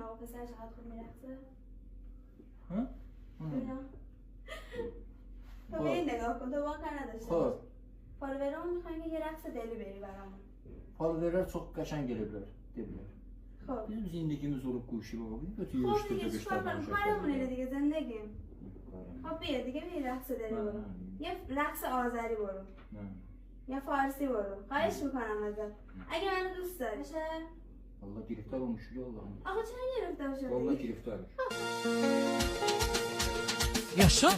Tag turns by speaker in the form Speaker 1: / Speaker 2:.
Speaker 1: آقا پسر چقدر خوب میرقصه؟
Speaker 2: ها؟
Speaker 1: تو به این نگاه کن، تو واقعا نداشته
Speaker 2: خب
Speaker 1: فالوورامون میخواین که یه رقص دلی بری برامون.
Speaker 2: فالوورlar çox qəşəng gəliblər, dedilər.
Speaker 1: خب
Speaker 2: Bizim zindagimiz olub quşu baba. Bir götür
Speaker 1: خب
Speaker 2: yürüyüşdə
Speaker 1: دیگه چیکار کنیم؟ کارمون اینه دیگه، زندگیم. خب بیا دیگه بیا رقص دلی برو. یه رقص آذری برو. یا فارسی برو. خواهش میکنم ازت. اگه منو دوست داری. باشه؟
Speaker 2: Allah giriftar olmuş ya Allah'ım.
Speaker 1: آقا چرا گرفتار شدی؟
Speaker 2: Vallahi giriftarmış.
Speaker 3: Yaşa.